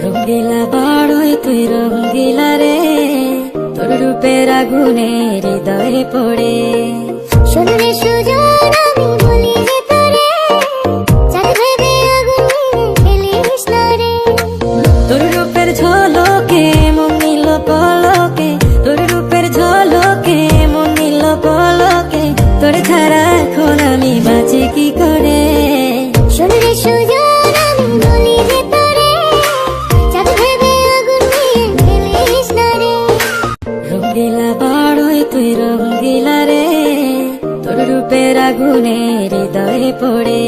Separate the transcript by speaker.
Speaker 1: রঙ্গিলা বড়ই তুই রঙ্গিলা রে, তোর রূপের আগুনে হৃদয়ে পড়ে।
Speaker 2: শোনো রে সুজন আমি বলি যে তোরে, চাঁদ ভেবে আগুন নিয়ে খেলিস না রে।
Speaker 1: তোর রূপের ঝলকে মন নিল পলকে, তোর রূপের ঝলকে মন নিল পলকে, তোর ছাড়া এখন আমি বাঁচি কি করে।
Speaker 2: শোনো রে সুজন আমি বলি যে তোরে, চাঁদ ভেবে আগুন নিয়ে খেলিস না রে।
Speaker 1: রঙ্গিলা বড়ই তুই রঙ্গিলা রে, তোর রূপের আগুনে হৃদয়ে পড়ে।